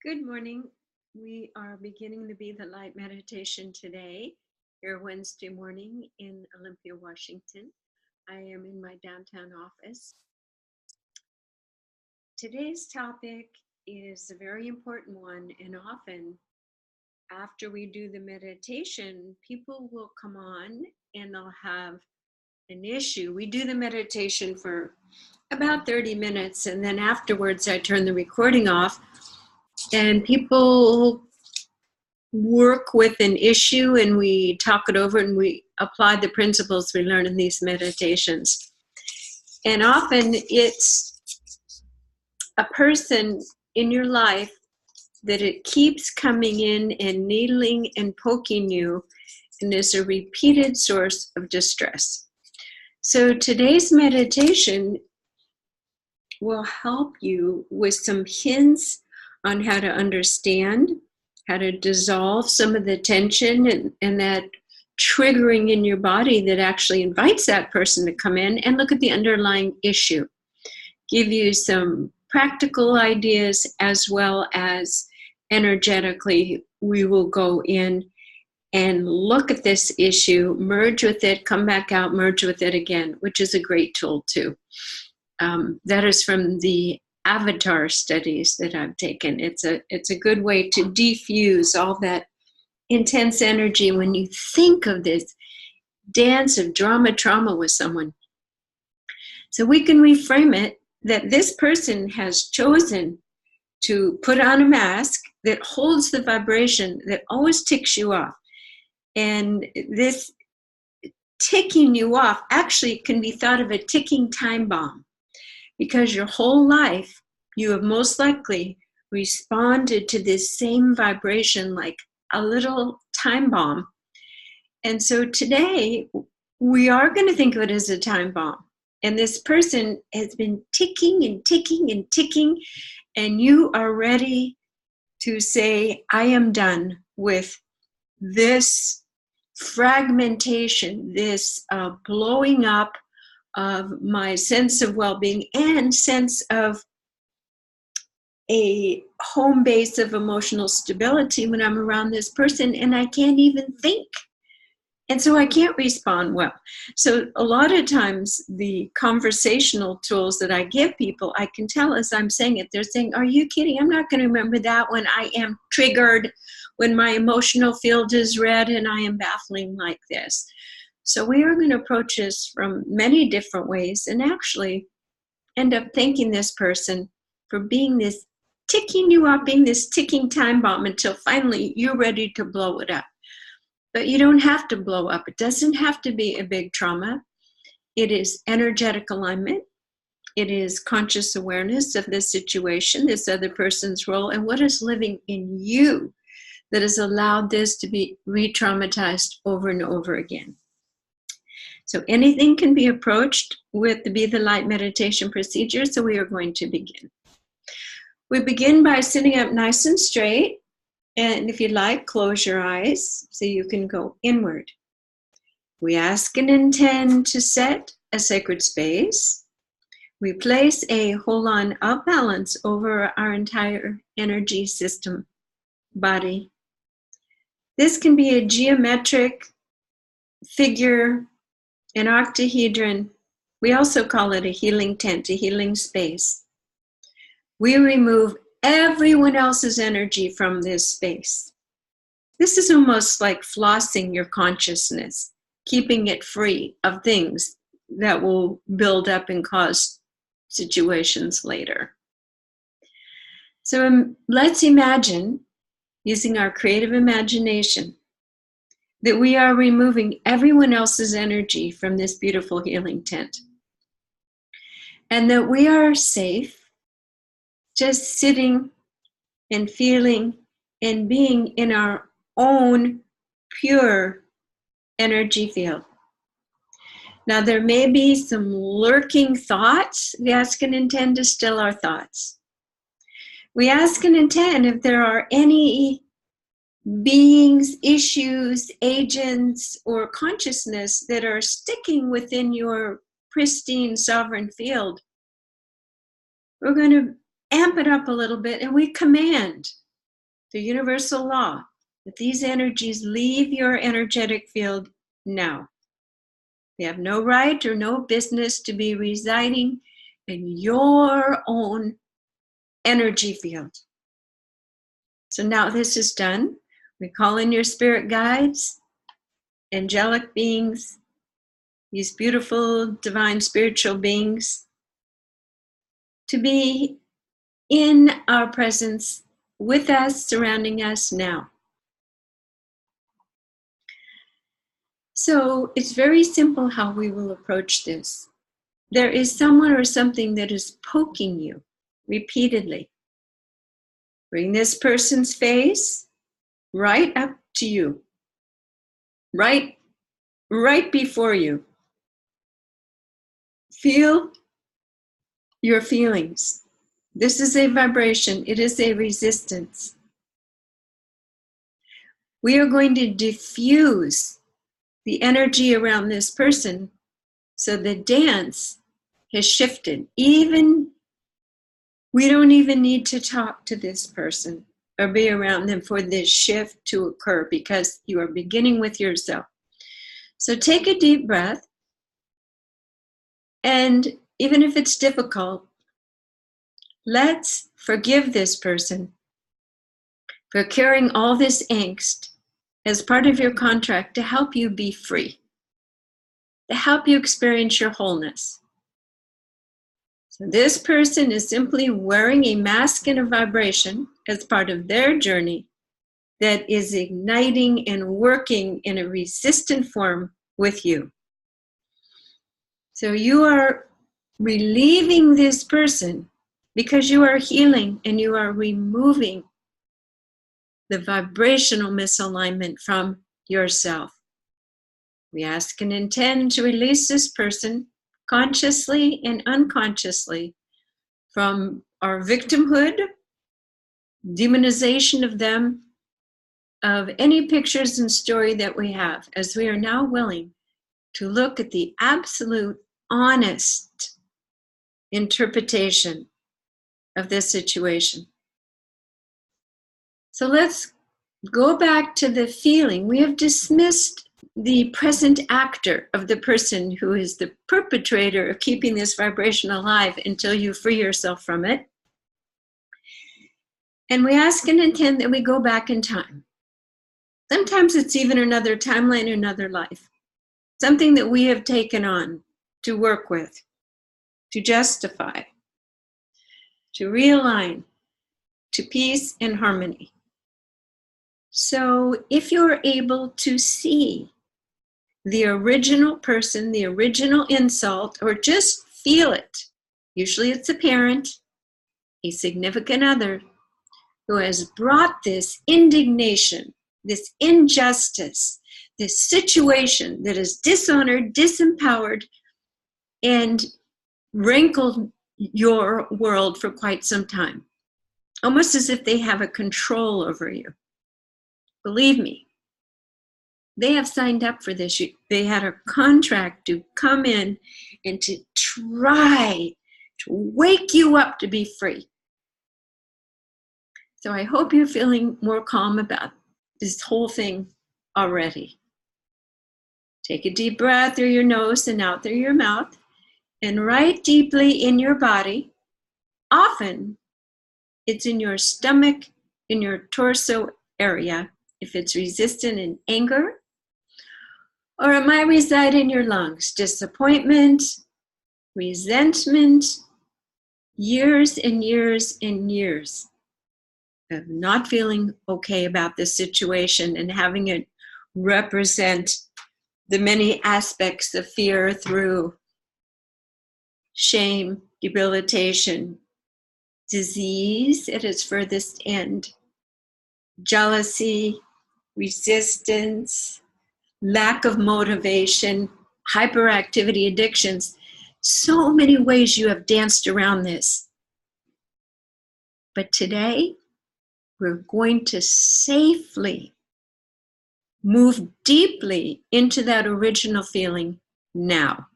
Good morning. We are beginning the Be the Light meditation today, here Wednesday morning in Olympia, Washington. I am in my downtown office. Today's topic is a very important one, and often after we do the meditation, people will come on and they'll have an issue. We do the meditation for about 30 minutes, and then afterwards I turn the recording off. And people work with an issue and we talk it over and we apply the principles we learn in these meditations. And often it's a person in your life that it keeps coming in and needling and poking you and is a repeated source of distress. So today's meditation will help you with some hints on how to understand, how to dissolve some of the tension and that triggering in your body that actually invites that person to come in, and look at the underlying issue. Give you some practical ideas as well as energetically. We will go in and look at this issue, merge with it, come back out, merge with it again, which is a great tool too. That is from the avatar studies that I've taken. It's a good way to defuse all that intense energy when you think of this dance of drama trauma with someone. So we can reframe it that this person has chosen to put on a mask that holds the vibration that always ticks you off. And this ticking you off actually can be thought of a ticking time bomb. Because your whole life, you have most likely responded to this same vibration like a little time bomb. And so today, we are going to think of it as a time bomb. And this person has been ticking and ticking and ticking, and you are ready to say, I am done with this fragmentation, this blowing up of my sense of well-being and sense of a home base of emotional stability when I'm around this person, and I can't even think. And so I can't respond well. So a lot of times the conversational tools that I give people, I can tell as I'm saying it, they're saying, are you kidding? I'm not going to remember that when I am triggered, when my emotional field is red and I am baffling like this. So we are going to approach this from many different ways and actually end up thanking this person for being this ticking you up, being this ticking time bomb until finally you're ready to blow it up. But you don't have to blow up. It doesn't have to be a big trauma. It is energetic alignment. It is conscious awareness of the situation, this other person's role, and what is living in you that has allowed this to be re-traumatized over and over again. So anything can be approached with the Be the Light meditation procedure, so we are going to begin. We begin by sitting up nice and straight, and if you like, close your eyes so you can go inward. We ask and intend to set a sacred space. We place a hold on of balance over our entire energy system, body. This can be a geometric figure, an octahedron. We also call it a healing tent, a healing space. We remove everyone else's energy from this space. This is almost like flossing your consciousness, keeping it free of things that will build up and cause situations later. So let's imagine, using our creative imagination, that we are removing everyone else's energy from this beautiful healing tent. And that we are safe, just sitting and feeling and being in our own pure energy field. Now there may be some lurking thoughts. We ask and intend to still our thoughts. We ask and intend if there are any beings, issues, agents, or consciousness that are sticking within your pristine sovereign field. We're going to amp it up a little bit, and we command the universal law, that these energies leave your energetic field now. They have no right or no business to be residing in your own energy field. So now this is done. We call in your spirit guides, angelic beings, these beautiful divine spiritual beings, to be in our presence, with us, surrounding us now. So it's very simple how we will approach this. There is someone or something that is poking you repeatedly. Bring this person's face right up to you, right before you. Feel your feelings. This is a vibration. It is a resistance. We are going to diffuse the energy around this person so the dance has shifted. We don't even need to talk to this person or be around them for this shift to occur, because you are beginning with yourself. So take a deep breath, and even if it's difficult, let's forgive this person for carrying all this angst as part of your contract to help you be free, to help you experience your wholeness. So this person is simply wearing a mask and a vibration as part of their journey that is igniting and working in a resistant form with you. So you are relieving this person because you are healing and you are removing the vibrational misalignment from yourself. We ask and intend to release this person consciously and unconsciously from our victimhood, demonization of them, of any pictures and story that we have, as we are now willing to look at the absolute honest interpretation of this situation. So let's go back to the feeling. We have dismissed the present actor of the person who is the perpetrator of keeping this vibration alive until you free yourself from it. And we ask and intend that we go back in time. Sometimes it's even another timeline, another life. Something that we have taken on to work with, to justify, to realign to peace and harmony. So if you're able to see the original person, the original insult, or just feel it, usually it's a parent, a significant other, who has brought this indignation, this injustice, this situation that is dishonored, disempowered, and wrinkled your world for quite some time, almost as if they have a control over you. Believe me, they have signed up for this. They had a contract to come in and to try to wake you up to be free. So I hope you're feeling more calm about this whole thing already. Take a deep breath through your nose and out through your mouth, and right deeply in your body. Often it's in your stomach, in your torso area, if it's resistant in anger, or it might reside in your lungs, disappointment, resentment, years and years and years of not feeling okay about this situation and having it represent the many aspects of fear through shame, debilitation, disease at its furthest end, jealousy, resistance, lack of motivation, hyperactivity, addictions. So many ways you have danced around this. But today, we're going to safely move deeply into that original feeling now.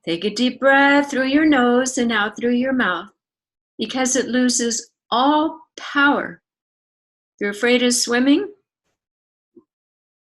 Take a deep breath through your nose and out through your mouth, because it loses all power You're afraid of swimming?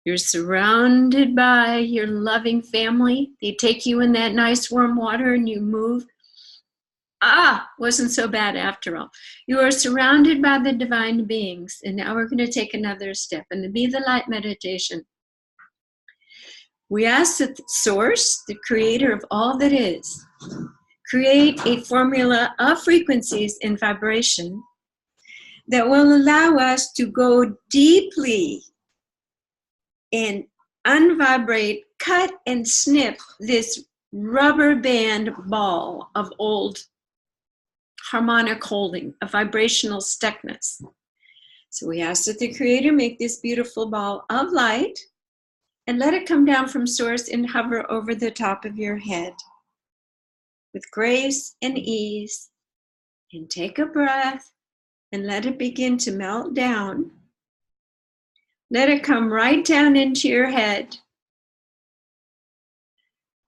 You're surrounded by your loving family. They take you in that nice warm water and you move. Wasn't so bad after all. You are surrounded by the divine beings. And now we're going to take another step and be the light meditation. We ask that the source, the creator of all that is, create a formula of frequencies and vibration that will allow us to go deeply and unvibrate, cut and snip this rubber band ball of old harmonic holding, a vibrational stuckness. So we ask that the creator make this beautiful ball of light and let it come down from source and hover over the top of your head with grace and ease. And take a breath and let it begin to melt down. Let it come right down into your head.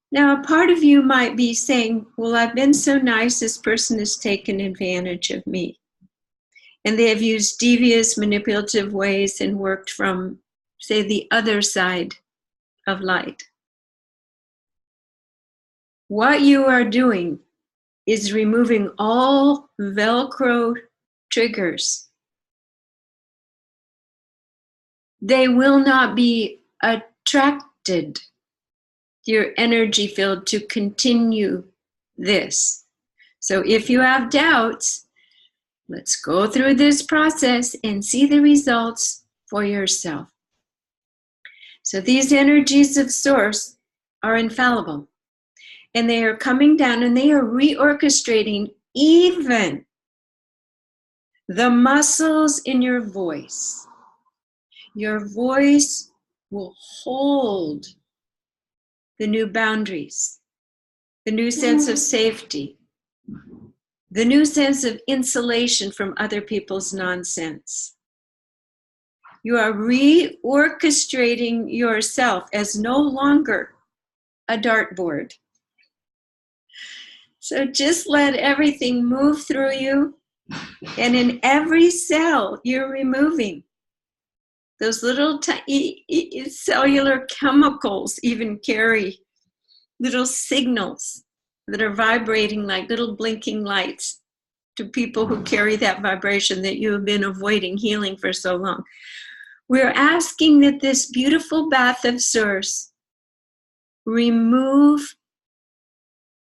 Now, a part of you might be saying, well, I've been so nice, this person has taken advantage of me. And they have used devious, manipulative ways and worked from, say, the other side of light. What you are doing is removing all Velcro triggers. They will not be attracted to your energy field to continue this. So if you have doubts, let's go through this process and see the results for yourself. So these energies of source are infallible. And they are coming down and they are reorchestrating even the muscles in your voice. Your voice will hold the new boundaries, the new sense of safety, the new sense of insulation from other people's nonsense. You are reorchestrating yourself as no longer a dartboard. So just let everything move through you. And in every cell, you're removing those little tiny cellular chemicals, even carry little signals that are vibrating like little blinking lights to people who carry that vibration that you have been avoiding healing for so long. We're asking that this beautiful bath of source remove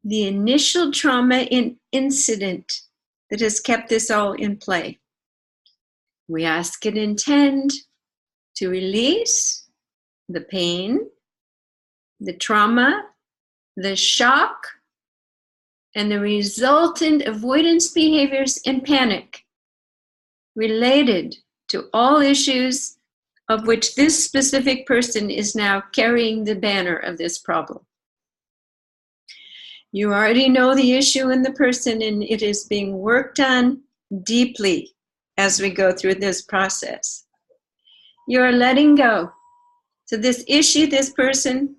the initial trauma and incident that has kept this all in play. We ask and intend to release the pain, the trauma, the shock, and the resultant avoidance behaviors and panic related to all issues of which this specific person is now carrying the banner of this problem. You already know the issue in the person, and it is being worked on deeply as we go through this process. You are letting go. So this issue, this person,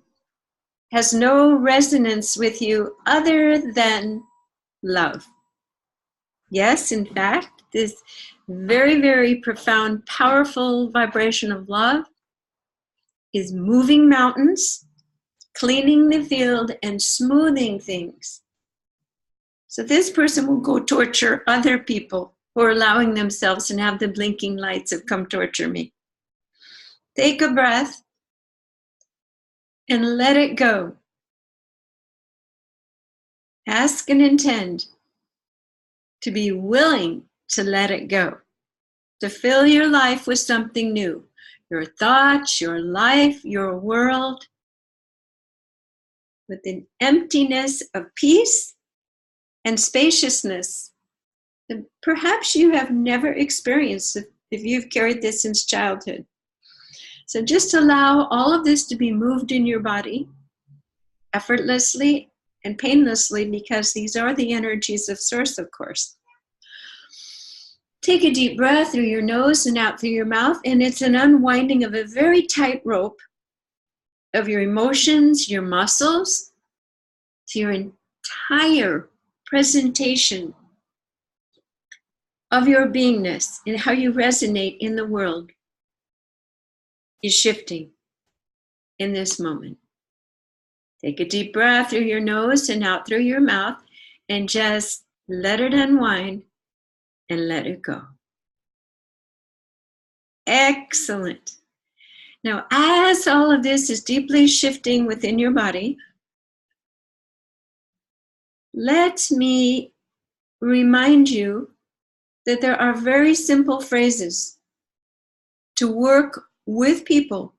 has no resonance with you other than love. Yes, in fact, this very, very profound, powerful vibration of love is moving mountains, cleaning the field, and smoothing things. So this person will go torture other people who are allowing themselves and have the blinking lights of come torture me. Take a breath and let it go. Ask and intend to be willing to let it go, to fill your life with something new, your thoughts, your life, your world, with an emptiness of peace and spaciousness that perhaps you have never experienced if you've carried this since childhood. So just allow all of this to be moved in your body effortlessly and painlessly, because these are the energies of source, of course. Take a deep breath through your nose and out through your mouth, and it's an unwinding of a very tight rope of your emotions, your muscles, to your entire presentation of your beingness and how you resonate in the world is shifting in this moment. Take a deep breath through your nose and out through your mouth, and just let it unwind and let it go. Excellent. Now, as all of this is deeply shifting within your body, let me remind you that there are very simple phrases to work with people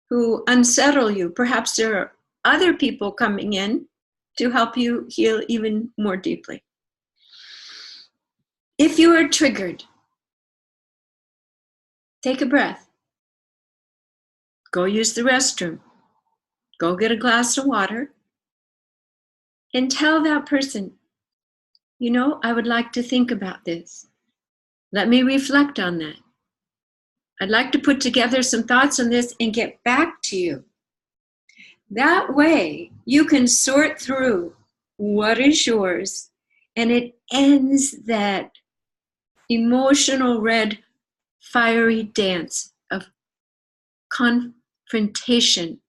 who unsettle you. Perhaps there are other people coming in to help you heal even more deeply. If you are triggered, take a breath. Go use the restroom. Go get a glass of water. And tell that person, you know, I would like to think about this. Let me reflect on that. I'd like to put together some thoughts on this and get back to you. That way, you can sort through what is yours, and it ends that emotional red fiery dance of confrontation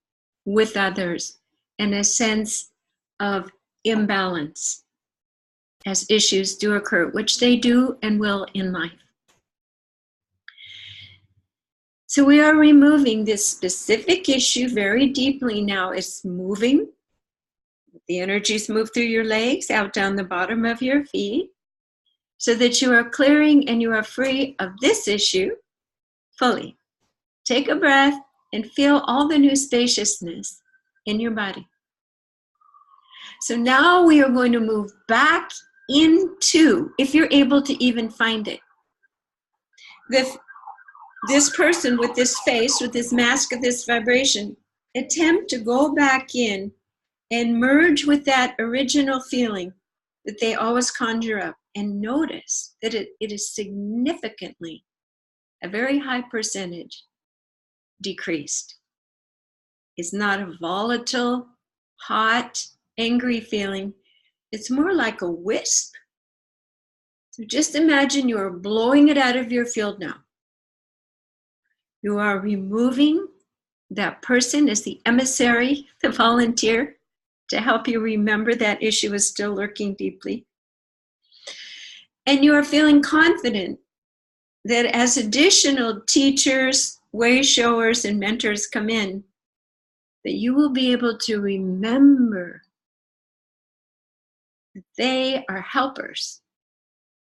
with others and a sense of imbalance as issues do occur, which they do and will in life. So we are removing this specific issue very deeply now. It's moving. The energies move through your legs, out down the bottom of your feet, so that you are clearing and you are free of this issue fully. Take a breath and feel all the new spaciousness in your body. So now we are going to move back into, if you're able to even find it, this person with this face, with this mask of this vibration, attempt to go back in and merge with that original feeling that they always conjure up, and notice that it is significantly, a very high percentage, decreased. It's not a volatile, hot, angry feeling. It's more like a wisp. So just imagine you're blowing it out of your field now. You are removing that person as the emissary, the volunteer, to help you remember that issue is still lurking deeply. And you are feeling confident that as additional teachers, way showers, and mentors come in, that you will be able to remember that they are helpers.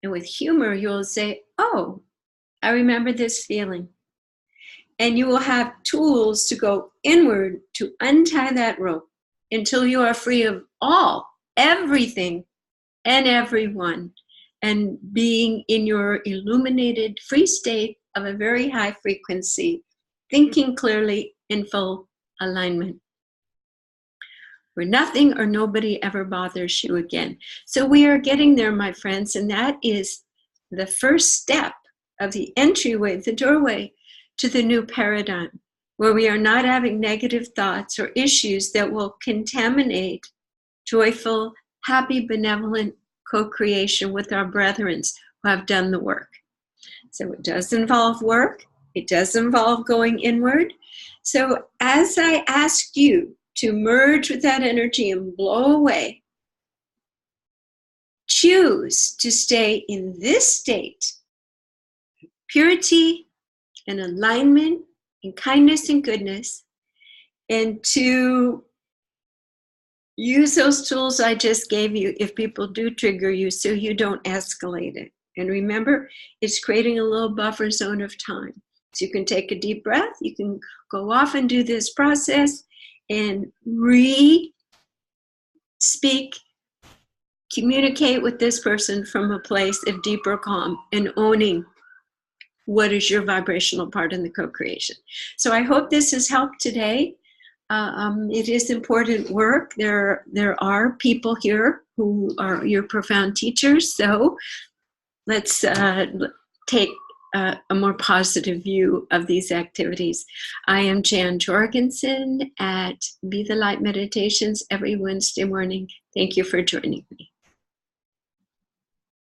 And with humor, you'll say, oh, I remember this feeling. And you will have tools to go inward to untie that rope until you are free of all, everything, and everyone, and being in your illuminated, free state of a very high frequency, thinking clearly in full alignment, where nothing or nobody ever bothers you again. So we are getting there, my friends, and that is the first step of the entryway, the doorway to the new paradigm, where we are not having negative thoughts or issues that will contaminate joyful, happy, benevolent co-creation with our brethren who have done the work. So it does involve work. It does involve going inward. So as I ask you to merge with that energy and blow away, choose to stay in this state, purity and alignment and kindness and goodness, and to use those tools I just gave you if people do trigger you, so you don't escalate it. And remember, it's creating a little buffer zone of time. So you can take a deep breath, you can go off and do this process and speak, communicate with this person from a place of deeper calm and owning what is your vibrational part in the co-creation. So I hope this has helped today. It is important work. There are people here who are your profound teachers. So let's take a more positive view of these activities. I am Jan Jorgensen at Be the Light Meditations every Wednesday morning. Thank you for joining me.